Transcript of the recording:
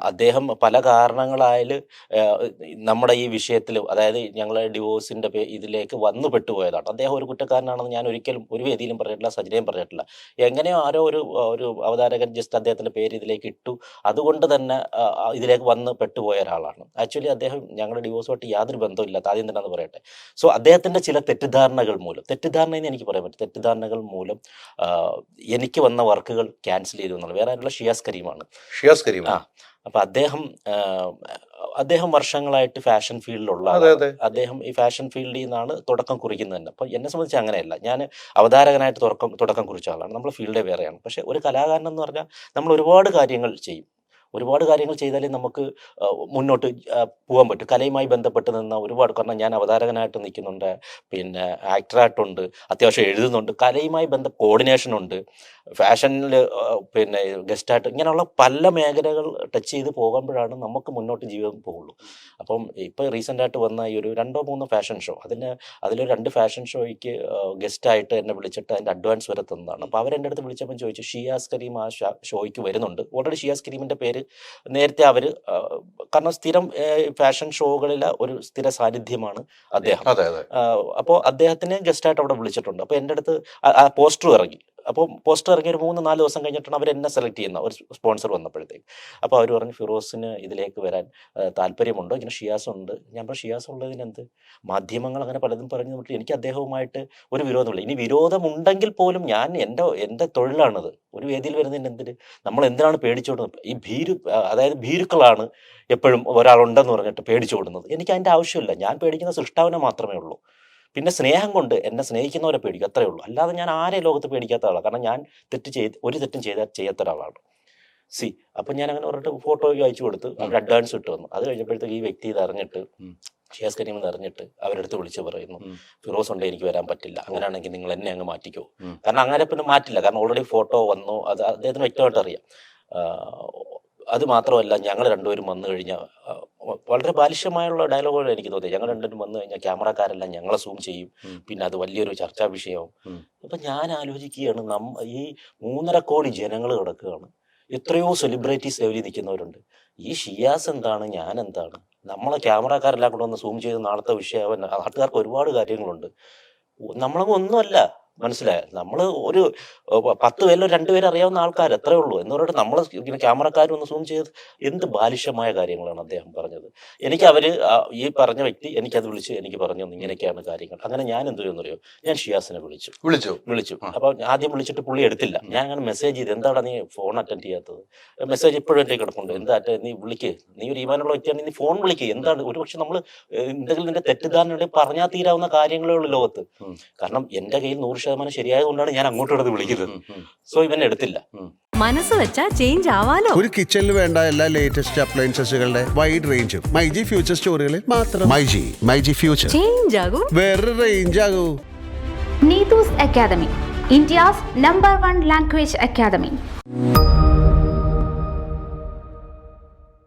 അദ്ദേഹം പല കാരണങ്ങളായാൽ നമ്മുടെ ഈ വിഷയത്തിൽ, അതായത് ഞങ്ങൾ ഡിവോഴ്സിൻ്റെ ഇതിലേക്ക് വന്നു പെട്ടുപോയതാണ്. അദ്ദേഹം ഒരു കുറ്റക്കാരനാണെന്ന് ഞാൻ ഒരിക്കലും ഒരു വേദിയിലും പറഞ്ഞിട്ടില്ല, സജിനയും പറഞ്ഞിട്ടില്ല. എങ്ങനെയോ ആരോ ഒരു അവതാരകൻ ജസ്റ്റ് അദ്ദേഹത്തിൻ്റെ പേര് ഇതിലേക്ക് ഇട്ടു, അതുകൊണ്ട് തന്നെ ഇതിലേക്ക് വന്ന് പെട്ടുപോയ ഒരാളാണ്. ആക്ച്വലി അദ്ദേഹം ഞങ്ങളുടെ ഡിവോഴ്സുമായിട്ട് യാതൊരു ബന്ധമില്ലാത്ത, ആദ്യം തന്നെ അത് പറയട്ടെ. സോ അദ്ദേഹത്തിൻ്റെ ചില തെറ്റിദ്ധാരണകൾ മൂലം, തെറ്റിദ്ധാരണയെന്ന് എനിക്ക് പറയാൻ പറ്റും, തെറ്റിദ്ധാരണകൾ മൂലം എനിക്ക് വന്ന വർക്കുകൾ ക്യാൻസൽ ചെയ്തു എന്നുള്ളത്. വേറെ ആരുള്ള ഷിയാസ് കരീമാണ്. അപ്പം അദ്ദേഹം വർഷങ്ങളായിട്ട് ഫാഷൻ ഫീൽഡിലുള്ള അദ്ദേഹം ഈ ഫാഷൻ ഫീൽഡിൽ നിന്നാണ് തുടക്കം കുറിക്കുന്നത് തന്നെ. അപ്പം എന്നെ സംബന്ധിച്ച് അങ്ങനെയല്ല, ഞാൻ അവതാരകനായിട്ട് തുടക്കം കുറിച്ച ആളാണ്. നമ്മൾ ഫീൽഡേ വേറെയാണ്. പക്ഷേ ഒരു കലാകാരൻ എന്ന് പറഞ്ഞാൽ നമ്മൾ ഒരുപാട് കാര്യങ്ങൾ ചെയ്യും. ഒരുപാട് കാര്യങ്ങൾ ചെയ്താലേ നമുക്ക് മുന്നോട്ട് പോകാൻ പറ്റും. കലയുമായി ബന്ധപ്പെട്ട് നിന്ന ഒരുപാട്, കാരണം ഞാൻ അവതാരകനായിട്ട് നിൽക്കുന്നുണ്ട്, പിന്നെ ആക്ടറായിട്ടുണ്ട്, അത്യാവശ്യം എഴുതുന്നുണ്ട്, കലയുമായി കോർഡിനേഷനുണ്ട്, ഫാഷനിൽ പിന്നെ ഗസ്റ്റായിട്ട്, ഇങ്ങനെയുള്ള പല മേഖലകൾ ടച്ച് ചെയ്ത് പോകുമ്പോഴാണ് നമുക്ക് മുന്നോട്ട് ജീവിതം പോകുള്ളൂ. അപ്പം ഇപ്പോൾ റീസെൻ്റായിട്ട് വന്ന ഈ ഒരു 2-3 ഫാഷൻ ഷോ, അതിലൊരു 2 ഫാഷൻ ഷോയ്ക്ക് ഗസ്റ്റായിട്ട് എന്നെ വിളിച്ചിട്ട് അതിൻ്റെ അഡ്വാൻസ് വരെ തന്നതാണ്. അപ്പോൾ അവരെൻ്റെ അടുത്ത് വിളിച്ചപ്പോൾ ചോദിച്ചു, ഷിയാസ് കരീം ആ ഷോയ്ക്ക് വരുന്നുണ്ട്. ഓൾറെഡി ഷിയാസ് കരീമിൻ്റെ പേര് നേരത്തെ അവർ, കാരണം സ്ഥിരം ഫാഷൻ ഷോകളിലെ ഒരു സ്ഥിര സാന്നിധ്യമാണ് അദ്ദേഹം. അപ്പോൾ അദ്ദേഹത്തിനെ ഗസ്റ്റായിട്ട് അവിടെ വിളിച്ചിട്ടുണ്ട്. അപ്പോൾ എൻ്റെ അടുത്ത് പോസ്റ്റർ ഇറങ്ങി. അപ്പോൾ പോസ്റ്റർ ഇറങ്ങി ഒരു 3-4 ദിവസം കഴിഞ്ഞിട്ടാണ് അവർ എന്നെ സെലക്ട് ചെയ്യുന്ന ഒരു സ്പോൺസർ വന്നപ്പോഴത്തേക്ക്. അപ്പോൾ അവർ പറഞ്ഞു, ഫിറോസിന് ഇതിലേക്ക് വരാൻ താല്പര്യമുണ്ടോ? ഇങ്ങനെ ഷിയാസ് ഉണ്ട്. ഞാൻ പറഞ്ഞു, ഷിയാസ് ഉള്ളതിനെന്ത്? മാധ്യമങ്ങൾ അങ്ങനെ പലതും പറഞ്ഞു തന്നിട്ട് എനിക്ക് അദ്ദേഹവുമായിട്ട് ഒരു വിരോധമില്ല. ഇനി വിരോധമുണ്ടെങ്കിൽ പോലും ഞാൻ എൻ്റെ തൊഴിലാണത്. ഒരു വേദിയിൽ വരുന്നതിന് എന്തിന് നമ്മൾ എന്തിനാണ് പേടിച്ചോടുന്നത്? ഈ അതായത് ഭീരുക്കളാണ് എപ്പോഴും ഒരാളുണ്ടെന്ന് പറഞ്ഞിട്ട് പേടിച്ചോടുന്നത്. എനിക്ക് അതിൻ്റെ ആവശ്യമില്ല. ഞാൻ പേടിക്കുന്ന സൃഷ്ടാവിനെ മാത്രമേ ഉള്ളൂ. പിന്നെ സ്നേഹം കൊണ്ട് എന്നെ സ്നേഹിക്കുന്നവരെ പേടിക്കും, അത്രയേ ഉള്ളൂ. അല്ലാതെ ഞാൻ ആരെ ലോകത്ത് പേടിക്കാത്ത ആളാണ്. കാരണം ഞാൻ ഒരു തെറ്റും ചെയ്യാത്ത ഒരാളാണ്. അപ്പം ഞാൻ അങ്ങനെ പറഞ്ഞിട്ട് ഫോട്ടോ അയച്ചു കൊടുത്ത് അവർ അഡ്വാൻസ് ഇട്ട് വന്നു. അത് കഴിഞ്ഞപ്പോഴത്തേക്ക് ഈ വ്യക്തി ഇത് അറിഞ്ഞിട്ട്, ഷിയാസ് കരീം എന്ന് അറിഞ്ഞിട്ട് അവരെടുത്ത് വിളിച്ച് പറയുന്നു, ഫിറോസ് ഉണ്ടെങ്കിൽ എനിക്ക് വരാൻ പറ്റില്ല, അങ്ങനെയാണെങ്കിൽ നിങ്ങൾ എന്നെ അങ്ങ് മാറ്റിക്കോ. കാരണം അങ്ങനെ പിന്നെ മാറ്റില്ല, കാരണം ഓൾറെഡി ഫോട്ടോ വന്നു, അത് അദ്ദേഹത്തിന് വ്യക്തമായിട്ട് അറിയാം. അത് മാത്രമല്ല, ഞങ്ങൾ രണ്ടുപേരും വന്നു കഴിഞ്ഞാൽ വളരെ ബാലിഷ്യമായുള്ള ഡയലോഗുകൾ എനിക്ക് തോന്നി. ഞങ്ങൾ രണ്ടുപേരും വന്നു കഴിഞ്ഞാൽ ക്യാമറക്കാരെല്ലാം ഞങ്ങളെ സൂം ചെയ്യും, പിന്നെ അത് വലിയൊരു ചർച്ചാ വിഷയമാവും. അപ്പം ഞാൻ ആലോചിക്കുകയാണ്, ഈ 3.5 കോടി ജനങ്ങൾ കിടക്കുകയാണ്, എത്രയോ സെലിബ്രിറ്റീസ് ലെവലിൽ നിൽക്കുന്നവരുണ്ട്. ഈ ഷിയാസ് എന്താണ്, ഞാൻ എന്താണ്? നമ്മളെ ക്യാമറക്കാരെല്ലാം കൂടെ ഒന്ന് സൂം ചെയ്ത് നാളത്തെ വിഷയമാവാൻ നാട്ടുകാർക്ക് ഒരുപാട് കാര്യങ്ങളുണ്ട്. നമ്മളങ്ങ് ഒന്നുമല്ല, മനസ്സിലായോ? നമ്മൾ ഒരു 10 പേരിലോ 2 പേര് അറിയാവുന്ന ആൾക്കാർ എത്രേ ഉള്ളൂ എന്ന് പറഞ്ഞിട്ട് നമ്മൾ ഇങ്ങനെ ക്യാമറക്കാരും ഒന്ന് സൂം ചെയ്ത് എന്ത് ബാലിഷ്യമായ കാര്യങ്ങളാണ് അദ്ദേഹം പറഞ്ഞത്. എനിക്ക് ഈ പറഞ്ഞ വ്യക്തി എനിക്കത് വിളിച്ച് എനിക്ക് പറഞ്ഞു ഇങ്ങനെയൊക്കെയാണ് കാര്യങ്ങൾ. അങ്ങനെ ഞാൻ എന്ത് ചെയ്യുമെന്നറിയോ, ഞാൻ ഷിയാസിനെ വിളിച്ചു. അപ്പോൾ ആദ്യം വിളിച്ചിട്ട് പുള്ളി എടുത്തില്ല. ഞാൻ അങ്ങനെ മെസ്സേജ് ചെയ്ത്, എന്താണ് നീ ഫോൺ അറ്റൻഡ് ചെയ്യാത്തത്? മെസ്സേജ് ഇപ്പോഴും എൻ്റെ കിടപ്പുണ്ട്, എന്താ നീ വിളിക്ക്, നീ ഒരു ഈമാനുള്ള വ്യക്തിയാണ്, നീ ഫോൺ വിളിക്കുക. എന്താണ്, ഒരുപക്ഷെ നമ്മൾ എന്തെങ്കിലും നിന്റെ തെറ്റിദ്ധാരണയുടെ പറഞ്ഞാൽ തീരാവുന്ന കാര്യങ്ങളേ ഉള്ളൂ ലോകത്ത്. കാരണം എൻ്റെ കയ്യിൽ 100% ശരിയായതുകൊണ്ടാണ് ഞാൻ അങ്ങോട്ട് കിടന്ന് വിളിക്കുന്നത്. സോ ഇവൻ എടുത്തില്ല. മനസ്സ് വെച്ചാ ചേഞ്ച് ആവാലോ. ഒരു കിച്ചണിൽ വേണ്ട എല്ലാ ലേറ്റസ്റ്റ് അപ്ലയൻസസുകളുടെ വൈഡ് റേഞ്ചും മൈജി ഫ്യൂച്ചർ സ്റ്റോറുകളിൽ മാത്രം. മൈജി ഫ്യൂച്ചർ ചേഞ്ച് ആകും, വേറെ റേഞ്ച് ആകും. Neetu's Academy, India's #1 language academy.